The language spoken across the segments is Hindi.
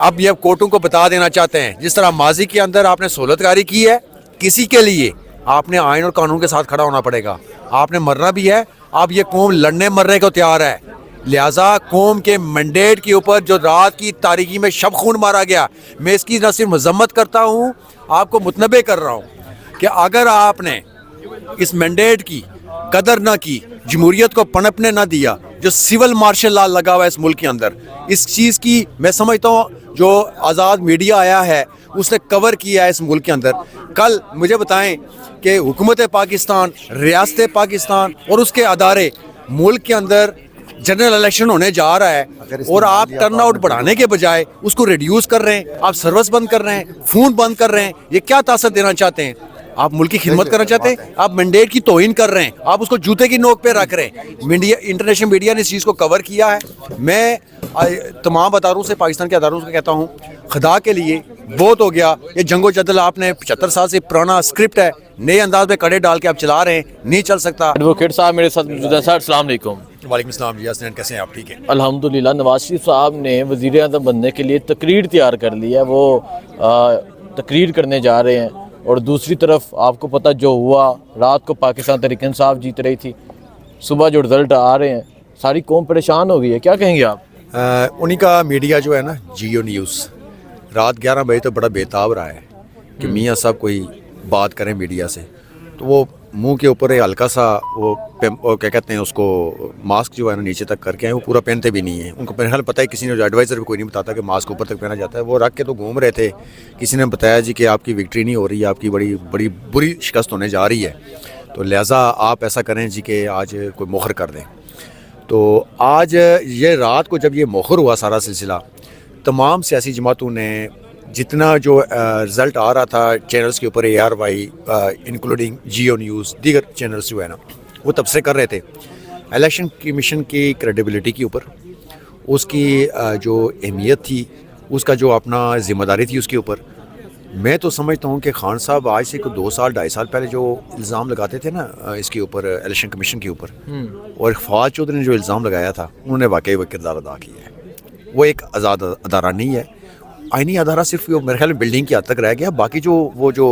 अब ये कोर्टों को बता देना चाहते हैं, जिस तरह माजी के अंदर आपने सहूलतकारी की है किसी के लिए, आपने आइन और कानून के साथ खड़ा होना पड़ेगा। आपने मरना भी है, अब ये कौम लड़ने मरने को तैयार है। लिहाजा कौम के मैंडेट के ऊपर जो रात की तारीकी में शब खून मारा गया, मैं इसकी न सिर्फ मजम्मत करता हूँ, आपको मुतनबे कर रहा हूँ कि अगर आपने इस मैंडेट की कदर ना की, जमहूरियत को पनपने ना दिया, जो सिविल मार्शल लॉ लगा हुआ है इस मुल्क के अंदर, इस चीज़ की मैं समझता हूँ जो आज़ाद मीडिया आया है उसने कवर किया है इस मुल्क के अंदर। कल मुझे बताएं कि हुकूमत पाकिस्तान, रियासत पाकिस्तान और उसके अदारे मुल्क के अंदर जनरल इलेक्शन होने जा रहा है और आप टर्न आउट बढ़ाने के बजाय उसको रिड्यूस कर रहे हैं, आप सर्विस बंद कर रहे हैं, फोन बंद कर रहे हैं। ये क्या तासर देना चाहते हैं? आप मुल्क की खिदमत करना चाहते हैं? आप मैंडेट की तौहीन कर रहे हैं, आप उसको जूते की नोक पे रख रहे हैं। मीडिया, इंटरनेशनल मीडिया ने इस चीज़ को कवर किया है। मैं तमाम अदारों से, पाकिस्तान के अदारों से कहता हूँ, खुदा के लिए बहुत हो गया। ये जंगो जदल आपने 75 साल से पुराना स्क्रिप्ट है, नए अंदाज में कड़े डाल के आप चला रहे हैं, नहीं चल सकता। एडवोकेट साहब मेरे साथ मौजूद हैं। सर अस्सलाम वालेकुम। वालेकुम सलाम जी, हसन कैसे हैं आप? ठीक है अल्हम्दुलिल्लाह। नवाज शरीफ साहब ने वज़ीर आज़म बनने के लिए तकरीर तैयार कर ली है, वो तकरीर करने जा रहे हैं। और दूसरी तरफ आपको पता जो हुआ, रात को पाकिस्तान तहरीक इंसाफ जीत रही थी, सुबह जो रिज़ल्ट आ रहे हैं, सारी कौम परेशान हो गई है। क्या कहेंगे आप? उन्हीं का मीडिया जो है ना, जियो न्यूज़, रात 11 बजे तो बड़ा बेताब रहा है कि मियाँ साहब कोई बात करें मीडिया से, तो वो मुंह के ऊपर एक हल्का सा वो क्या कहते हैं उसको, मास्क जो है ना नीचे तक करके आए, वो पूरा पहनते भी नहीं है। उनको मेरे ख्याल पता है, किसी ने जो एडवाइज़र भी कोई नहीं बताता कि मास्क ऊपर तक पहना जाता है। वो रख के तो घूम रहे थे। किसी ने बताया जी कि आपकी विक्ट्री नहीं हो रही है, आपकी बड़ी बड़ी बुरी शिकस्त होने जा रही है, तो लिहाजा आप ऐसा करें जी कि आज कोई मोहर कर दें। तो आज ये रात को जब ये मोहर हुआ सारा सिलसिला, तमाम सियासी जमातों ने जितना जो रिज़ल्ट आ रहा था चैनल्स के ऊपर, ARY इंक्लूडिंग जियो न्यूज़, दीगर चैनल्स जो है ना, वो तबसरे कर रहे थे इलेक्शन कमीशन की क्रेडिबिलिटी के ऊपर, उसकी जो अहमियत थी, उसका जो अपना ज़िम्मेदारी थी उसके ऊपर। मैं तो समझता हूँ कि खान साहब आज से 2 साल 2.5 साल पहले जो इल्ज़ाम लगाते थे ना इसके ऊपर, इलेक्शन कमीशन के ऊपर, और फवाद चौधरी ने जो इल्ज़ाम लगाया था, उन्होंने वाकई वो किरदार अदा किया है। वो एक आज़ाद अदारा नहीं है, आइनी अदारा सिर्फ मेरे ख्याल में बिल्डिंग की हद तक रह गया। बाकी जो वो जो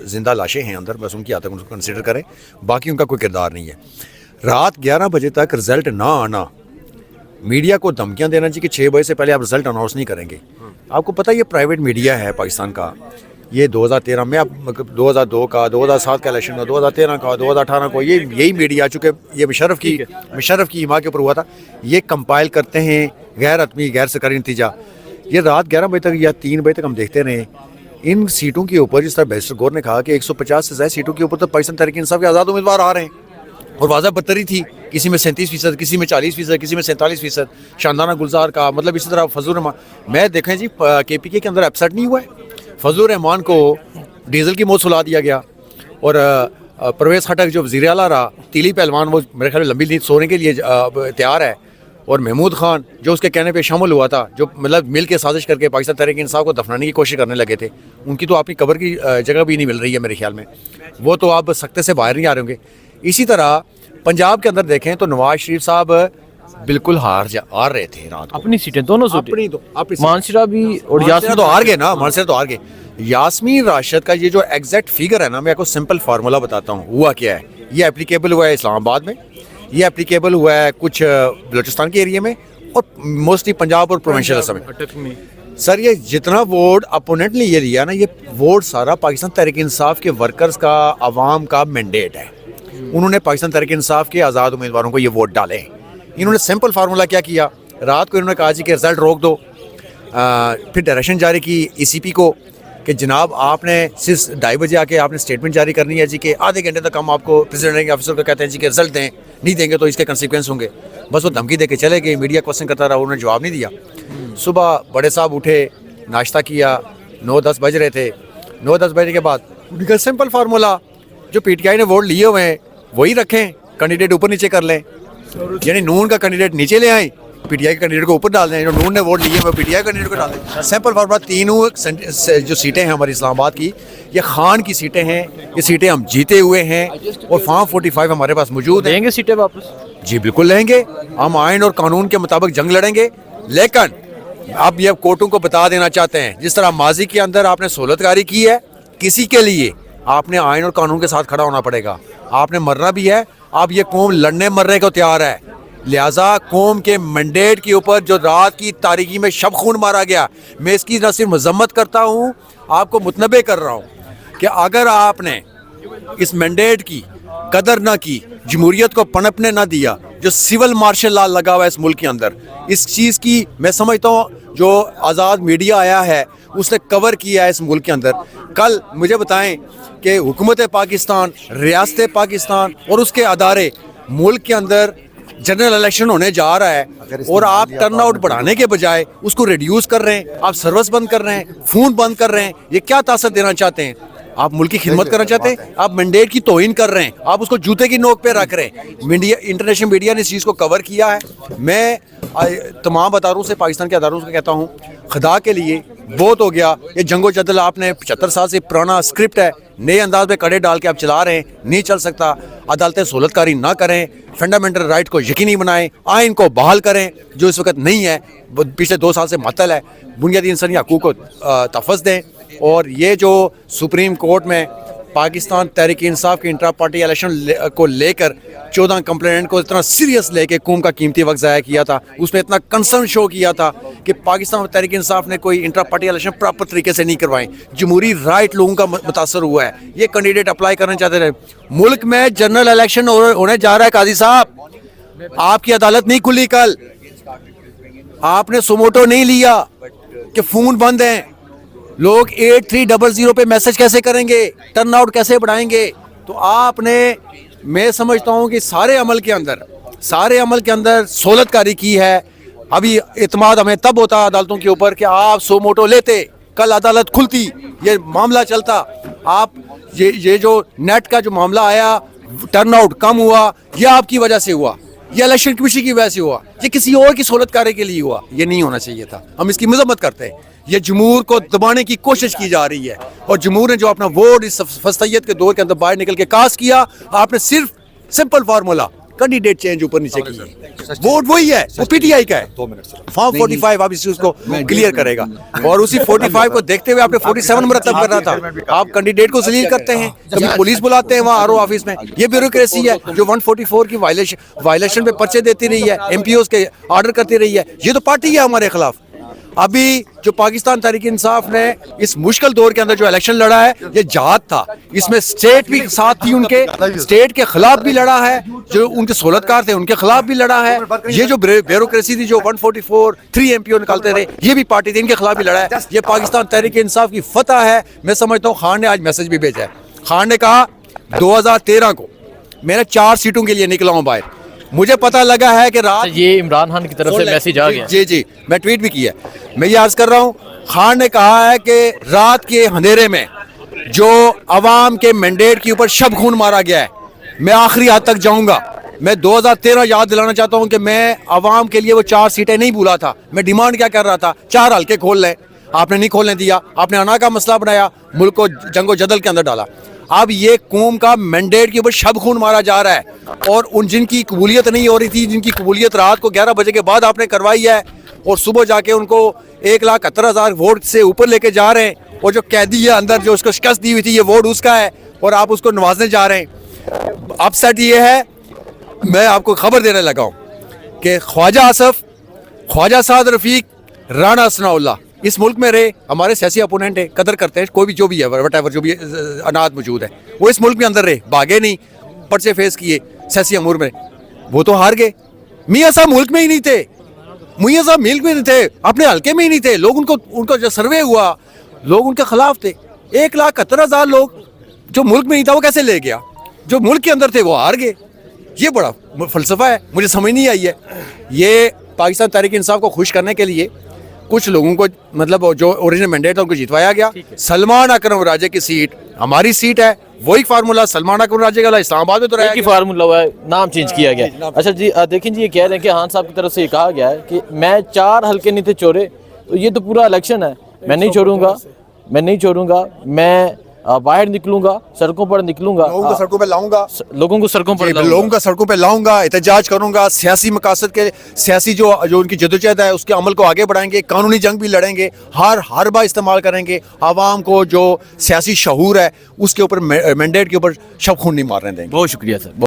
जिंदा लाशें हैं अंदर, बस उनकी हद तक उनको कंसिडर करें, बाकी उनका कोई किरदार नहीं है। रात 11 बजे तक रिज़ल्ट ना आना, मीडिया को धमकियां देना जी कि 6 बजे से पहले आप रिज़ल्ट अनाउंस नहीं करेंगे। आपको पता है ये प्राइवेट मीडिया है पाकिस्तान का। ये 2013 में, अब 2002 का, 2007 का इलेक्शन का, 2013 का, 2018 को, ये यही मीडिया, चूँकि ये मुशर्रफ की हिमा के ऊपर हुआ था, ये कंपाइल करते हैं गैर हतमी गैर सरकारी नतीजा। ये रात 11 बजे तक या 3 बजे तक हम देखते रहे। इन सीटों के ऊपर, जिस तरह बैरिस्टर गौर ने कहा कि 150 से ज़्यादा सीटों के ऊपर तो पाकिस्तान तहरीक इंसाफ के आज़ाद उम्मीदवार आ रहे हैं, और वाज़ा बदतरी थी, किसी में 37%, किसी में 40%, किसी में 47%। शानदाना गुलजार का मतलब, इसी तरह फजलुर रहमान। मैं देखें जी, KPK के अंदर अपसेट नहीं हुआ है। फजलुर रहमान को डीजल की मौत सुला दिया गया, और परवेज़ खटक जो वज़ीर आला रहा, तीली पहलवान, वो मेरे ख्याल में लंबी नींद सोने के लिए तैयार है, और महमूद खान जो उसके कहने पे शामिल हुआ था, जो मतलब मिल के साजिश करके पाकिस्तान तहरीक इंसाफ को दफनाने की कोशिश करने लगे थे, उनकी तो आपकी कब्र की जगह भी नहीं मिल रही है मेरे ख्याल में। वो तो आप सख्ते से बाहर नहीं आ रहे होंगे। इसी तरह पंजाब के अंदर देखें तो नवाज शरीफ साहब बिल्कुल हार रहे थे रात को। अपनी सीटें दोनों मानसरा भी और यासमीन तो हार गए ना, मानसरा तो हार गए। यासमीन राशिद का ये जो एग्जैक्ट फिगर है ना, मैं आपको सिंपल फार्मूला बताता हूँ हुआ क्या है। ये एप्लीकेबल हुआ है इस्लामाबाद में, ये एप्लीकेबल हुआ है कुछ बलूचिस्तान के एरिया में, और मोस्टली पंजाब और प्रोविंशियल असम में। सर ये जितना वोट अपोनेंट ने ये लिया ना, ये वोट सारा पाकिस्तान तहरीक इंसाफ के वर्कर्स का, आवाम का मैंडेट है। उन्होंने पाकिस्तान तहरीक इंसाफ के आज़ाद उम्मीदवारों को ये वोट डाले। इन्होंने सिंपल फार्मूला क्या किया, रात को इन्होंने कहा जी कि रिजल्ट रोक दो। फिर डायरेक्शन जारी की ECP को कि जनाब आपने सिर्फ 2:30 बजे आके आपने स्टेटमेंट जारी करनी है जी कि आधे घंटे तक हम आपको प्रेसिडेंट ऑफिसर को कहते हैं जी कि रिजल्ट दें, नहीं देंगे तो इसके कंसिक्वेंस होंगे। बस वो धमकी दे के चले गए। मीडिया क्वेश्चन करता रहा, उन्होंने जवाब नहीं दिया। सुबह बड़े साहब उठे, नाश्ता किया, 9-10 बज रहे थे। 9-10 बजे के बाद उनका सिंपल फार्मूला, जो PTI ने वोट लिए हुए हैं वही रखें, कैंडिडेट ऊपर नीचे कर लें। यानी नून का कैंडिडेट नीचे ले आए, PTI के कैंडिडेट को ऊपर डाल दें, जो नून ने वोट लिए वो PTI कैंडिडेट को डाल दें। Simple formula. तीनों जो सीटें हैं हमारी इस्लामाबाद की, ये खान की सीटें हैं, ये सीटें हम जीते हुए हैं, और फॉर्म 45 हमारे पास मौजूद है। लेंगे सीटें वापस? जी बिल्कुल लेंगे। हम आइन और कानून के मुताबिक जंग लड़ेंगे, लेकिन आप ये कोर्टों को बता देना चाहते हैं, जिस तरह माजी के अंदर आपने सहूलतकारी की है किसी के लिए, आपने आइन और कानून के साथ खड़ा होना पड़ेगा। आपने मरना भी है, अब ये कौम लड़ने मरने को तैयार है। लिहाजा कौम के मैंडेट के ऊपर जो रात की तारीकी में शब खून मारा गया, मैं इसकी न सिर्फ मजम्मत करता हूँ, आपको मुतनबे कर रहा हूँ कि अगर आपने इस मैंडेट की कदर ना की, जमहूरियत को पनपने ना दिया, जो सिविल मार्शल लॉ लगा हुआ है इस मुल्क के अंदर, इस चीज़ की मैं समझता हूँ जो आज़ाद मीडिया आया है उसने कवर किया है इस मुल्क के अंदर। कल मुझे बताएं कि हुकूमत पाकिस्तान, रियासत पाकिस्तान और उसके अदारे मुल्क के अंदर जनरल इलेक्शन होने जा रहा है और आप टर्न आउट बढ़ाने के बजाय उसको रिड्यूस कर रहे हैं, आप सर्विस बंद कर रहे हैं, फोन बंद कर रहे हैं। ये क्या तासर देना चाहते हैं? आप मुल्क की खिदमत करना चाहते हैं? आप मैंडेट की तौहीन कर रहे हैं, आप उसको जूते की नोक पे रख रहे हैं। मीडिया, इंटरनेशनल मीडिया ने इस चीज़ को कवर किया है। मैं तमाम अदारों से, पाकिस्तान के अदारों से कहता हूँ, खुदा के लिए बहुत हो गया ये जंगो जदल। आपने 75 साल से पुराना स्क्रिप्ट है, नए अंदाज में कड़े डाल के आप चला रहे हैं, नहीं चल सकता। अदालतें सहूलतकारी ना करें, फंडामेंटल राइट को यकीनी बनाएं, आइन को बहाल करें जो इस वक्त नहीं है, पिछले 2 साल से मअतल है। बुनियादी इंसानी हकूक़ को तहफ़्फ़ुज़ दें। और ये जो सुप्रीम कोर्ट में पाकिस्तान तहरीक इंसाफ के इंट्रा पार्टी इलेक्शन को लेकर 14 कंप्लेंट को इतना सीरियस लेके कौम का कीमती वक्त ज़ाया किया था, उसमें इतना कंसर्न शो किया था कि पाकिस्तान तहरीक इंसाफ ने कोई इंट्रा पार्टी इलेक्शन प्रॉपर तरीके से नहीं करवाए, जमहूरी राइट लोगों का मुतासर हुआ है। ये कैंडिडेट अप्लाई करना चाहते थे। मुल्क में जनरल इलेक्शन होने जा रहा है। काजी साहब, आपकी अदालत नहीं खुली कल, आपने सुमोटो नहीं लिया कि फ़ोन बंद हैं, लोग 8300 पे मैसेज कैसे करेंगे, टर्न आउट कैसे बढ़ाएंगे? तो आपने, मैं समझता हूँ कि सारे अमल के अंदर सहूलतकारी की है। अभी इत्माद हमें तब होता अदालतों के ऊपर कि आप सुमोटो लेते, कल अदालत खुलती, ये मामला चलता। आप ये जो नेट का जो मामला आया, टर्न आउट कम हुआ, ये आपकी वजह से हुआ, ये इलेक्शन कमीशन की वजह से हुआ, ये किसी और की सहूलतकारी के लिए हुआ। ये नहीं होना चाहिए था, हम इसकी मजम्मत करते हैं। ये जमहूर को दबाने की कोशिश की जा रही है और जमहूर ने जो अपना वोट इस फस्तैयत के दौर के अंदर बाहर निकल के कास्ट किया, आपने सिर्फ सिंपल फार्मूला कैंडिडेट चेंज ऊपर नीचे की है, वोट वही है, वो पीटीआई का है। फॉर्म 45 आप इस चीज को क्लियर करेगा और उसी 45 को देखते हुए आपने 47 मरतब करना था। आप कैंडिडेट को जलील करते हैं, कभी पुलिस बुलाते हैं वहाँ आरओ ऑफिस में। ये ब्यूरोक्रेसी है जो 144 की वायलेशन पे पर्चे देती रही है, एमपीओ के ऑर्डर करती रही है। ये तो पार्टी है हमारे खिलाफ। अभी जो पाकिस्तान तहरीक इंसाफ ने इस मुश्किल दौर के अंदर जो इलेक्शन लड़ा है, ये जहाद था, इसमें स्टेट भी साथ थी उनके, स्टेट के खिलाफ भी लड़ा है, जो उनके सहूलतकार थे उनके खिलाफ भी लड़ा है। ये जो ब्यूरोक्रेसी थी, जो 144 3 एमपीओ निकालते रहे, ये भी पार्टी थी, इनके खिलाफ भी लड़ा है। ये पाकिस्तान तहरीक इंसाफ की फतह है। मैं समझता हूँ खान ने आज मैसेज भी भेजा है। खान ने कहा 2013 को मैं 4 सीटों के लिए निकला हूँ बाहर, मुझे पता लगा है कि रात, ये इमरान खान की तरफ से मैसेज आ गया। जी, मैं ट्वीट भी किया। मैं ये अर्ज कर रहा हूँ, खान ने कहा है कि रात के अंधेरे में जो अवाम के मैंडेट के ऊपर शब खून मारा गया है, मैं आखिरी हद तक जाऊंगा। मैं 2013 याद दिलाना चाहता हूँ कि मैं अवाम के लिए वो 4 सीटें नहीं भूला था। मैं डिमांड क्या कर रहा था, 4 हल्के खोल लें, आपने नहीं खोलने दिया। आपने अना का मसला बनाया, मुल्क को जंगो जदल के अंदर डाला। अब ये कौम का मैंडेट के ऊपर शब खून मारा जा रहा है और उन जिनकी कबूलियत नहीं हो रही थी, जिनकी कबूलियत रात को 11 बजे के बाद आपने करवाई है और सुबह जाके उनको 1,71,000 वोट से ऊपर लेके जा रहे हैं। और जो कैदी है अंदर, जो उसको शिकस्त दी हुई थी, ये वोट उसका है और आप उसको नवाजने जा रहे हैं। अपसेट ये है, मैं आपको खबर देने लगा हूँ कि ख्वाजा आसफ, ख्वाजा साद रफीक, राना सनाउल्लाह इस मुल्क में रहे, हमारे सियासी अपोनेंट है, कदर करते हैं, कोई भी जो भी है, वटेवर जो भी अनाथ मौजूद है, वो इस मुल्क में अंदर रहे, भागे नहीं, पर्चे फेस किए सियासी अमूर में, वो तो हार गए। मियाँ साहब मुल्क में ही नहीं थे, मियाँ साहब मुल्क में नहीं थे, अपने हल्के में ही नहीं थे। लोग उनका जो सर्वे हुआ, लोग उनके खिलाफ थे। 1,71,000 लोग जो मुल्क में नहीं था वो कैसे ले गया, जो मुल्क के अंदर थे वो हार गए। ये बड़ा फलसफा है, मुझे समझ नहीं आई है। ये पाकिस्तान तहरीक इंसाफ को खुश करने के लिए कुछ लोगों को, मतलब जो ओरिजिनल मैंडेट था उनको जितवाया गया। सलमान अकरम राजे की सीट हमारी सीट है, वही फार्मूला सलमान अकरम राजे का इस्लामाबाद में तो रहा, फार्मूला हुआ है, नाम चेंज किया गया। अच्छा जी, देखें जी, ये कह रहे हैं कि खान साहब की तरफ से ये कहा गया है कि मैं 4 हल्के नहीं थे चोरे, तो ये तो पूरा इलेक्शन है, मैं नहीं छोड़ूंगा, मैं बाहर निकलूंगा, सड़कों पर निकलूंगा, लोगों को सड़कों पे लाऊंगा, लोगों को सड़कों पर लाऊंगा। लोगों का सड़कों पे लाऊंगा, एहतजाज करूंगा, सियासी मकासद के सियासी जो उनकी जदोजहद है उसके अमल को आगे बढ़ाएंगे, कानूनी जंग भी लड़ेंगे, हर बार इस्तेमाल करेंगे, आवाम को जो सियासी शऊर है उसके ऊपर मैंडेट के ऊपर शब खून नहीं मारने देंगे। बहुत शुक्रिया सर।